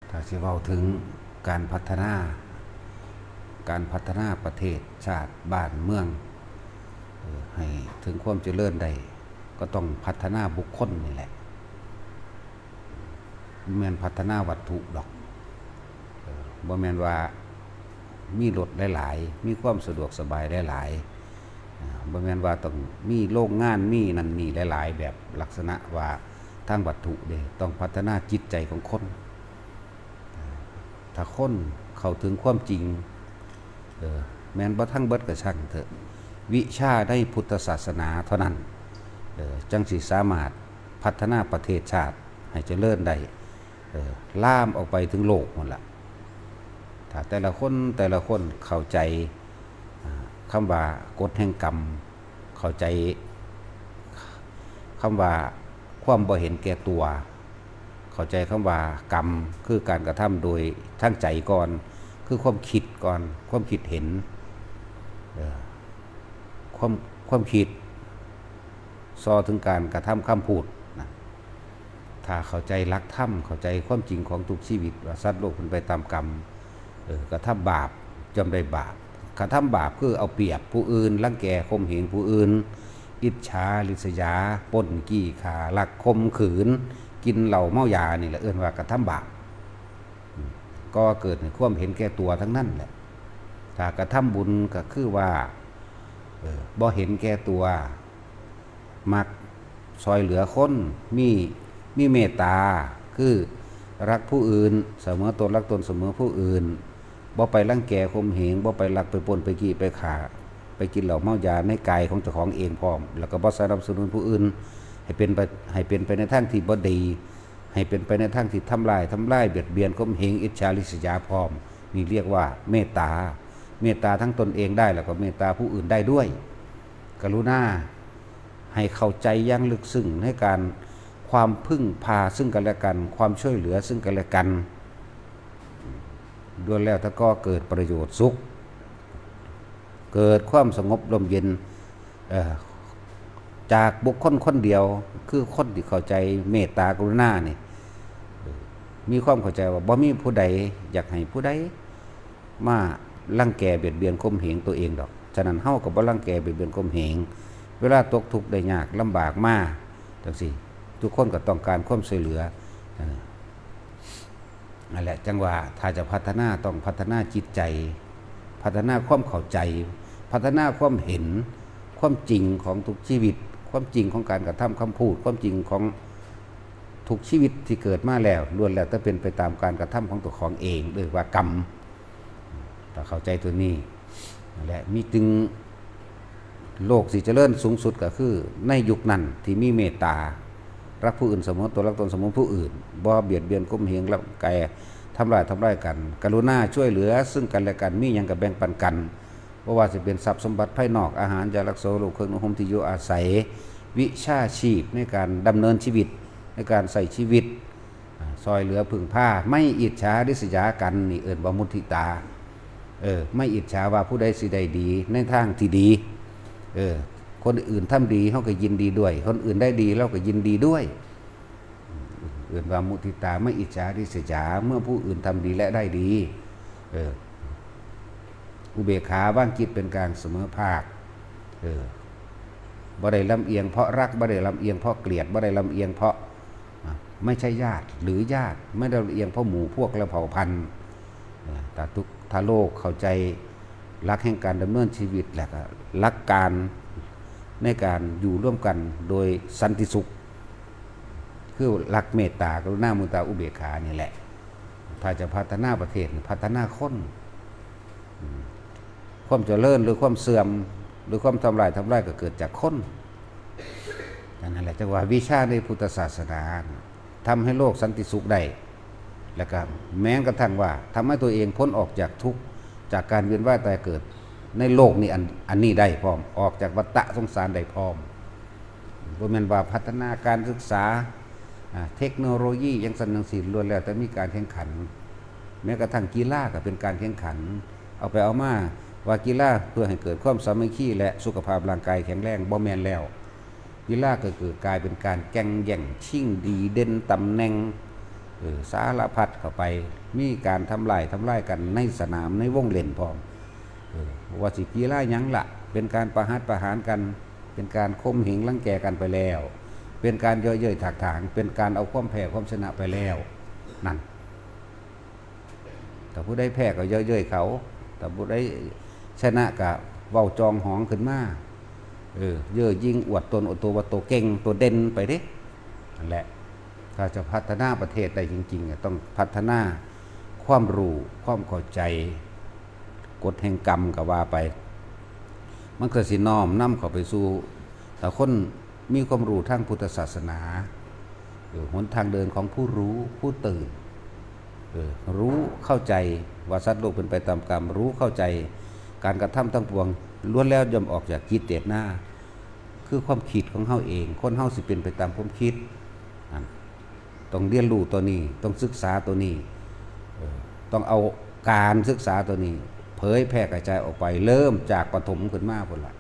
ถ้าสิเว้าถึงการพัฒนาประเทศชาติบ้านเมืองให้ถึงความเจริญได้ก็ต้องพัฒนาบุคคลนี่แหละบ่แม่นพัฒนาวัตถุดอกบ่แม่นว่ามีรถหลายๆมีความสะดวกสบายหลายๆบ่แม่นว่าต้องมีโรงงานมีนั่นนี่หลายๆแบบลักษณะว่าทางวัตถุเด้ต้องพัฒนาจิตใจของคนถ้าคนเข้าถึงความจริงแม้นบ่ทั้งเบิดก็ช่างเถอะวิชาในพุทธศาสนาเท่านั้นจังสิสามารถพัฒนาประเทศชาติให้เจริญได้ล่ามออกไปถึงโลกหมดละถ้าแต่ละคนเข้าใจคำว่ากฎแห่งกรรมเข้าใจคำว่าความบ่เห็นแก่ตัวเข้าใจคำว่ากรรมคือการกระทำโดยทั้งใจก่อนคือความคิดก่อนความคิดเห็นความคิดซอถึงการกระทำคำพูดนะถ้าเข้าใจหลักธรรมเข้าใจความจริงของทุกชีวิตว่าสัตว์โลกเป็นไปตามกรรมกระทำบาปย่อมได้บาปกระทำบาปคือเอาเปรียบผู้อื่นรังแกข่มเหงผู้อื่นอิจฉาริษยาปล้นกี้ข่าลักข่มขืนกินเหล้าเมายานี่แหละเอิ้นว่ากระทำบาปก็เกิดในความเห็นแก่ตัวทั้งนั้นแหละถ้ากระทำบุญก็คือว่าบ่เห็นแก่ตัวมักซอยเหลือคนมีเมตตาคือรักผู้อื่นเสมอตนรักตนเสมอผู้อื่นบ่ไปรังแกข่มเหงบ่ไปลักไปปล้นไปกี้ไปฆ่าไปกินเหล้าเมายาในกายของเจ้าของเองพร้อมแล้วก็บ่สนับสนุนผู้อื่นให้เป็นไปในทางที่บ่ดีให้เป็นไปในทางที่ทำลายเบียดเบียนข่มเหงอิจฉาริษยาพร้อมนี่เรียกว่าเมตตาทั้งตนเองได้แล้วก็เมตตาผู้อื่นได้ด้วยกรุณาให้เข้าใจอย่างลึกซึ้งในการความพึ่งพาซึ่งกันและกันความช่วยเหลือซึ่งกันและกันด้วยแล้วถ้าก็เกิดประโยชน์สุขเกิดความสงบลมเย็นจากบุคคลคนเดียวคือคนที่เข้าใจเมตตากรุณานี่มีความเข้าใจว่าบ่มีผู้ใดอยากให้ผู้ใดมารังแกเบียดเบียนข่มเหงตัวเองดอกฉะนั้นเฮาก็บ่รังแกเบียดเบียนข่มเหงเวลาตกทุกข์ได้ยากลำบากมาจังซี่ทุกคนก็ต้องการความช่วยเหลือนั่นแหละจังว่าถ้าจะพัฒนาต้องพัฒนาจิตใจพัฒนาความเข้าใจพัฒนาความเห็นความจริงของทุกชีวิตความจริงของการกระทำคำพูดความจริงของทุกชีวิตที่เกิดมาแล้วล้วนแล้วจะเป็นไปตามการกระทำของตัวของเองเรียกว่ากรรมถ้าเข้าใจตัวนี้นั่นแหละมีจึงโลกสิเจริญสูงสุดก็คือในยุคนั้นที่มีเมตตารักผู้อื่นเสมอตัวรักตนเสมอผู้อื่นบ่เบียดเบียนข่มเหงแล้วแกทำร้ายกันกรุณาช่วยเหลือซึ่งกันและกันมีหยังก็แบ่งปันกันเพราะว่าจะเป็นทรัพย์สมบัติภายนอกอาหารยารักษาโรคเครื่องนุ่งห่มที่อยู่อาศัยวิชาชีพในการดำเนินชีวิตในการใส่ชีวิตซอยเหลือพึ่งผ้าไม่อิจฉาริษยากันนี่เอิ้นว่ามุทิตาไม่อิจฉาว่าผู้ใดสิได้ดีในทางที่ดีคนอื่นทำดีเขาก็ยินดีด้วยคนอื่นได้ดีเราก็ยินดีด้วยเอื่นว่ามุทิตาไม่อิจฉาริษยาเมื่อผู้อื่นทำดีและได้ดีอุเบกขาว่างจิตเป็นกลางเสมอภาคบ่ได้ลำเอียงเพราะรักบ่ได้ลำเอียงเพราะเกลียดบ่ได้ลำเอียงเพราะไม่ใช่ญาติหรือญาติไม่ได้ลำเอียงเพราะหมู่พวกและเผ่าพันธุ์แต่ถ้าโลกเข้าใจหลักแห่งการดำเนินชีวิตและหลักการในการอยู่ร่วมกันโดยสันติสุขคือหลักเมตตากรุณามุตาอุเบกขานี่แหละถ้าจะพัฒนาประเทศพัฒนาคนความเจริญหรือความเสื่อมหรือความทำลายก็เกิดจากคนนั่นแหละจังว่าวิชาในพุทธศาสนาทำให้โลกสันติสุขได้แล้วก็แม้กระทั่งว่าทำให้ตัวเองพ้นออกจากทุกข์จากการเวียนว่ายตายเกิดในโลกนี้อันนี้ได้พร้อมออกจากวัฏฏะสงสารได้พร้อมบ่แม่นว่าพัฒนาการศึกษาเทคโนโลยียังสนับสนุนล้วนแล้วแต่มีการแข่งขันแม้กระทั่งกีฬาก็เป็นการแข่งขันเอาไปเอามาว่ากีฬาเพื่อให้เกิดความสามัคคีและสุขภาพร่างกายแข็งแรงบ่แม่นแล้วกีฬาก็เกิดกลายเป็นการแข่งแย่งชิงดีเด่นตำแหน่ง สารพัดเข้าไปมีการทำลายกันในสนามในวงเล่นพร้อมว่าสิกีฬาหยังละเป็นการประหารกันเป็นการข่มเหงรังแกกันไปแล้วเป็นการเย่อเย้ยถากถางเป็นการเอาความแพ้ความชนะไปแล้วนั่นแต่ผู้ใดแพ้ก็เย่อเย้ยเขาแต่ผู้ใดชนะก็เว้าจองหองขึ้นมาเย่อยิ่งอวดตนอวดตัวว่าตัวเก่งตัวเด่นไปเด้นั่นแหละถ้าจะพัฒนาประเทศได้จริงๆต้องพัฒนาความรู้ความเข้าใจกฎแห่งกรรมก็ว่าไปมันก็สิน้อมนำเข้าไปสู่แต่คนมีความรู้ทางพุทธศาสนาหนทางเดินของผู้รู้ผู้ตื่นรู้เข้าใจว่าสัตว์โลกเป็นไปตามกรรมรู้เข้าใจการกระทำทั้งปวงล้วนแล้วย่อมออกจากกิเลสหน้าคือความคิดของเฮาเองคนเฮาสิเป็นไปตามความคิดต้องเรียนรู้ตัวนี้ต้องศึกษาตัวนี้ต้องเอาการศึกษาตัวนี้เผยแพร่กระจายออกไปเริ่มจากประถมขึ้นมาพุ่นล่ะ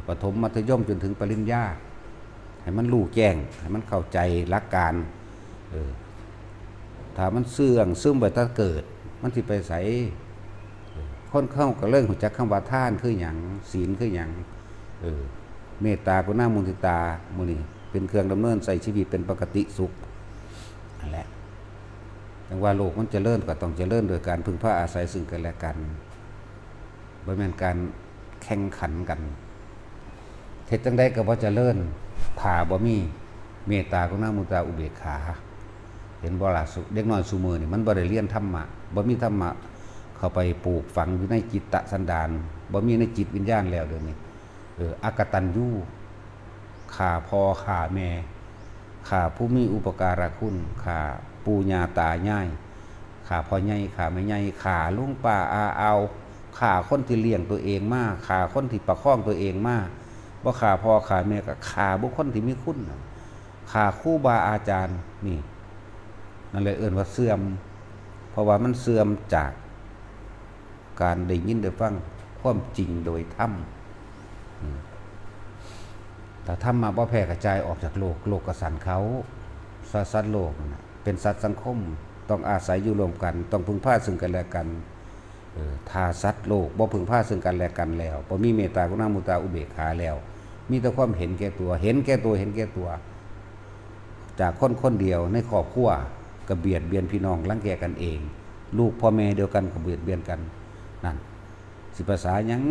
ประถมมัธยมจนถึงปริญญาให้มันรู้แจ้งให้มันเข้าใจหลักการถ้ามันเสื่องซึมไปถ้าเกิดมันสิไปใส่คนเข้าก็เรื่องหัวจักคำว่าท่านคือหยังศีลคือหยังเมตตากรุณามุทิตามุนีเป็นเครื่องดำเนินใส่ชีวิตเป็นปกติสุขนั่นแหละจังว่าโลกมันเจริญก็ต้องเจริญโดยการพึ่งพาอาศัยซึ่งกันและกันบ่แม่นการแข่งขันกันเฮ็ดจังได๋ก็บ่เจริญถ้าบ่มีเมตตากรุณามุทิตาอุเบกขาเห็นบ่ล่ะเด็กน้อยซุมื้อนี่มันบ่ได้เรียนธรรมะบ่มีธรรมะเข้าไปปลูกฝังอยู่ในจิตตสันดานบ่มีในจิตวิญญาณแล้วเดี๋ยวนี้อกตัญญูฆ่าพ่อฆ่าแม่ฆ่าผู้มีอุปการะคุณฆ่าปู่ย่าตายายฆ่าพ่อใหญ่ฆ่าแม่ใหญ่ฆ่าลุงป้าอาเอาฆ่าคนที่เลี้ยงตัวเองมาฆ่าคนที่ประคองตัวเองมาบ่ฆ่าพ่อฆ่าแม่ก็ฆ่าบุคคลที่มีคุณฆ่าครูบาอาจารย์นี่นั่นเลยเอิ้นว่าเสื่อมเพราะว่ามันเสื่อมจากการได้ยินได้ฟังความจริงโดยธรรมแต่ธรรมมาบ่แพร่กระจายออกจากโลกกสันเขาสัตว์โลกเป็นสัตว์สังคมต้องอาศัยอยู่รวมกันต้องพึ่งพาซึ่งกันและกันถ้าสัตว์โลกบ่พึ่งพาซึ่งกันและกันแล้วบ่มีเมตตากรุณามุทิตาอุเบกขาแล้วมีแต่ความเห็นแก่ตัวเห็นแก่ตัวจากคนเดียวในครอบครัวก็เบียดเบียนพี่น้องรังแกกันเองลูกพ่อแม่เดียวกันก็เบียดเบียนกันนั่นสิภาษาหยัง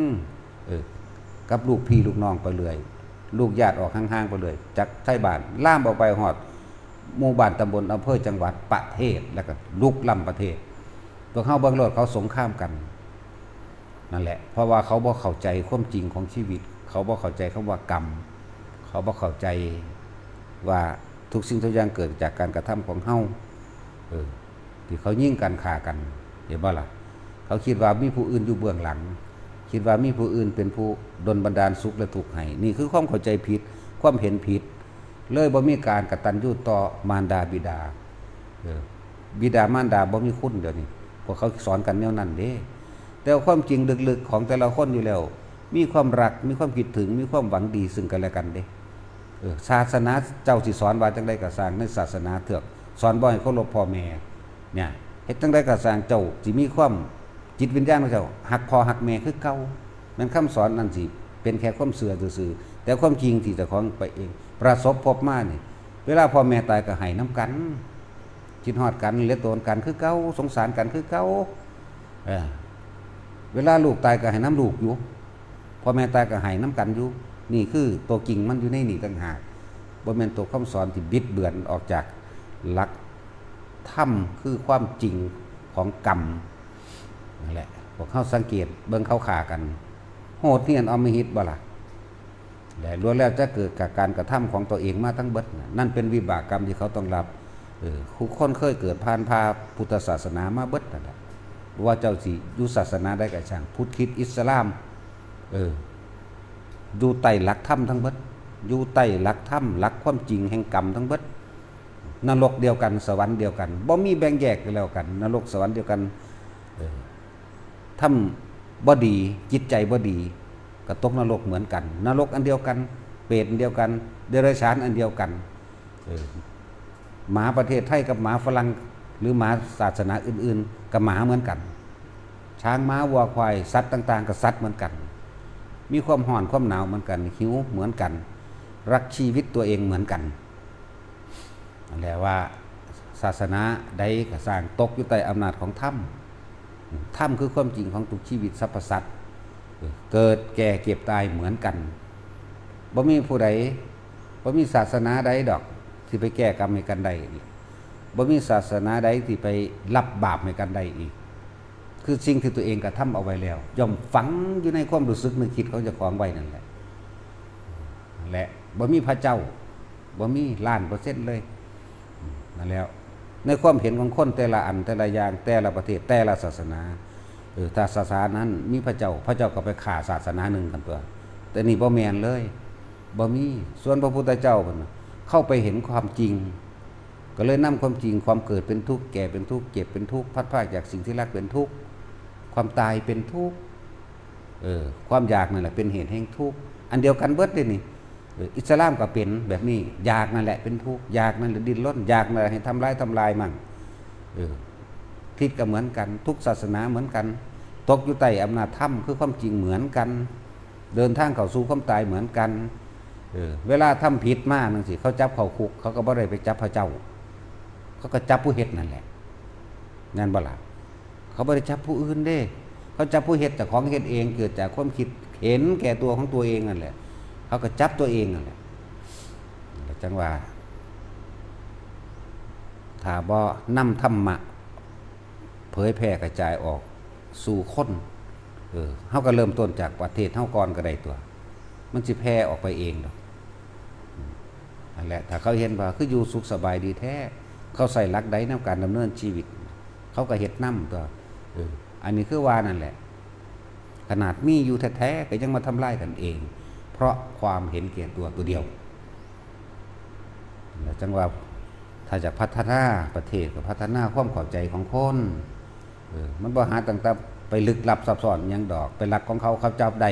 กับลูกพี่ลูกน้องไปเลยลูกญาติออกห่างๆไปเลยจากไทยบ้านล่ามออกไปฮอดหมู่บ้านตำบลอำเภอจังหวัดประเทศแล้วก็ลุกล้ำประเทศพวกเฮาเบิ่งโลดเขาสงครามกันนั่นแหละเพราะว่าเขาบ่เข้าใจความจริงของชีวิตเขาบ่เข้าใจคำว่ากรรมเขาบ่เข้าใจว่าทุกสิ่งทุกอย่างเกิดจากการกระทำของเฮาที่เขายิ่งกันฆ่ากันเห็นบ่ล่ะเขาคิดว่ามีผู้อื่นอยู่เบื้องหลังคิดว่ามีผู้อื่นเป็นผู้ดลบันดาลสุขและทุกข์ให้นี่คือความเข้าใจผิดความเห็นผิดเลยบ่มีการกตัญญูต่อมารดาบิดาบิดามารดาบ่มีคุณเดี๋ยวนี้พวกเขาสอนกันแนวนั้นเด้แต่ความจริงลึกๆของแต่ละคนอยู่แล้วมีความรักมีความคิดถึงมีความหวังดีซึ่งกันและกันเด้ศาสนาเจ้าสิสอนว่าจังได๋ก็สร้างในศาสนาเถอะสอนบ่ให้เคารพพ่อแม่เนี่ยเฮ็ดจังได๋ก็สร้างเจ้าสิมีความจิตวิญญาณของเจ้าหักพ่อหักแม่คือเก่ามันคำสอนนั่นสิเป็นแค่ความเชื่อซื่อๆแต่ความจริงที่เจ้าของไปเองประสบพบมานี่เวลาพ่อแม่ตายก็ให้น้ำกันคิดฮอดกันเหลือโตนกันคือเก่าสงสารกันคือเก่าเวลาลูกตายก็ให้น้ำลูกอยู่พ่อแม่ตายก็ให้น้ำกันอยู่นี่คือตัวจริงมันอยู่ในนี่ต่างหากบ่แม่นตัวคำสอนที่บิดเบือนออกจากหลักธรรมคือความจริงของกรรมนั่นแหละพวกเขาสังเกตเบิ่งเขาฆ่ากันโหดเหี้ยมอำมหิตบ่ล่ะและล้วนแล้วจะเกิดจากการกระทำของตัวเองมาทั้งเบิดนั่นเป็นวิบากกรรมที่เขาต้องรับทุกคนเคยเกิดผ่านพาพุทธศาสนามาเบิดนั่นแหละว่าเจ้าสิอยู่ศาสนาใดก็ช่างพุทธคริสต์อิสลามอยู่ใต้หลักธรรมทั้งเบิดอยู่ใต้หลักธรรมหลักความจริงแห่งกรรมทั้งเบิดนรกเดียวกันสวรรค์เดียวกันบ่มีแบ่งแยกกันแล้วกันนรกสวรรค์เดียวกันทำบ่ดีจิตใจบ่ดีก็ตกนรกเหมือนกันนรกอันเดียวกันเปรตอันเดียวกันเดรัจฉานอันเดียวกัน หมาประเทศไทยกับหมาฝรั่งหรือหมาศาสนาอื่นๆกับหมาเหมือนกันช้างม้าวัวควายสัตว์ต่างๆกับสัตว์เหมือนกันมีความร้อนความหนาวเหมือนกันหิวเหมือนกันรักชีวิตตัวเองเหมือนกันนั่นแหละว่าศาสนาใดก็สร้างตกอยู่ใต้อำนาจของธรรมธรรมคือความจริงของทุกชีวิตสรรพสัตว์เกิดแก่เก็บตายเหมือนกันบ่มีผู้ใดบ่มีศาสนาใดดอกที่ไปแก้กรรมให้กันได้บ่มีศาสนาใดที่ไปรับบาปให้กันได้อีกคือสิ่งที่ตัวเองกระทำเอาไว้แล้วย่อมฝังอยู่ในความรู้สึกนึกคิดของเจ้าของไว้นั่นแหละและบ่มีพระเจ้าบ่มี1,000,000%เลยนั่นแล้วในความเห็นของคนแต่ละอันแต่ละอย่างแต่ละประเทศแต่ละศาสนาถ้าศาสนานั้นมีพระเจ้าก็ไปฆ่าศาสนาหนึ่งกันตัวแต่นี่บ่แม่นเลยบ่มีส่วนพระพุทธเจ้าเข้าไปเห็นความจริงก็เลยนำความจริงความเกิดเป็นทุกข์แก่เป็นทุกข์เจ็บเป็นทุกข์พัดพรากจากสิ่งที่รักเป็นทุกข์ความตายเป็นทุกข์ความอยากนั่นแหละเป็นเหตุแห่งทุกข์อันเดียวกันเบิดเลยนี่อิสลามก็เป็นแบบนี้อยากนั่นแหละเป็นทุกข์อยากนั่นแหละดิ้นรนอยากนั่นแหละให้ทำลายมั่งคริสต์ก็เหมือนกันทุกศาสนาเหมือนกันตกอยู่ใต้อำนาจธรรมคือความจริงเหมือนกันเดินทางเข้าสู่ความตายเหมือนกันเวลาทำผิดมากนั่นสิเขาจับเข้าคุกเขาก็บ่ได้ไปจับพระเจ้าเขาก็จับผู้เฮ็ดนั่นแหละงั้นบ่ล่ะเขาบ่ได้จับผู้อื่นเด้เขาจับผู้เฮ็ดแต่ของเฮ็ดเองเกิดจากความคิดเห็นแก่ตัวของตัวเองนั่นแหละเขาก็จับตัวเองนั่นแหละจังว่าถ้าบ่นำธรรมะเผยแพร่กระจายออกสู่คนเฮาก็เริ่มต้นจากประเทศเฮาก่อนก็ได้ตัวมันสิแพร่ออกไปเองดอกนั่นแหละถ้าเขาเห็นว่าคืออยู่สุขสบายดีแท้เขาใส่หลักใดในการดำเนินชีวิตเขาก็เฮ็ดนำตัวอันนี้คือว่านั่นแหละขนาดมีอยู่แท้ๆก็ยังมาทำลายกันเองเพราะความเห็นแก่ตัวเดียวแล้วจังว่าถ้าจะพัฒนาประเทศก็พัฒนาความเข้าใจของคนมันบ่หาต่างๆไปลึกลับซับซ้อนหยังดอกไปลักของเขาจับได้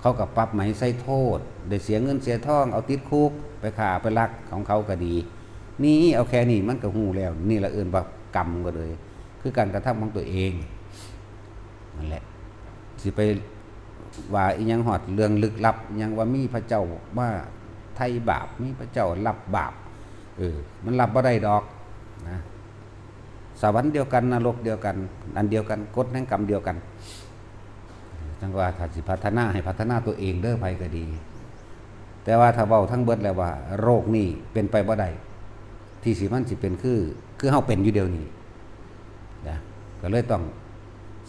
เขาก็ปรับไหมใส่โทษได้เสียเงินเสียทองเอาติดคุกไปฆ่าไปลักของเขาก็ดีนี่เอาแค่นี้มันก็ฮู้แล้วนี่ละเอิ้นว่ากรรมก็เลยคือการกระทำของตัวเองนั่นแหละสิไปว่าอีหยังฮอดเรื่องลึกลับหยังว่ามีพระเจ้าว่าไถ่บาปมีพระเจ้ารับบาปมันรับบ่ได้ดอกนะสวรรค์เดียวกันนรกเดียวกันอันเดียวกันกฎแห่งกรรมเดียวกันจังว่าถ้าสิพัฒนาให้พัฒนาตัวเองเด้อไปก็ดีแต่ว่าถ้าเว้าทั้งเบิดแล้วว่าโรคนี้เป็นไปบ่ได้ที่สิมันสิเป็นคือเฮาเป็นอยู่เดียวนี้นะก็เลยต้อง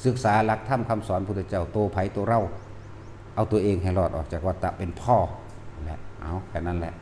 ศึกษาหลักธรรมคำสอนพุทธเจ้าโตไผตัวเราเอาตัวเองให้รอดออกจากวัฏฏะเป็นพ่อแหละเอาแค่นั้นแหละ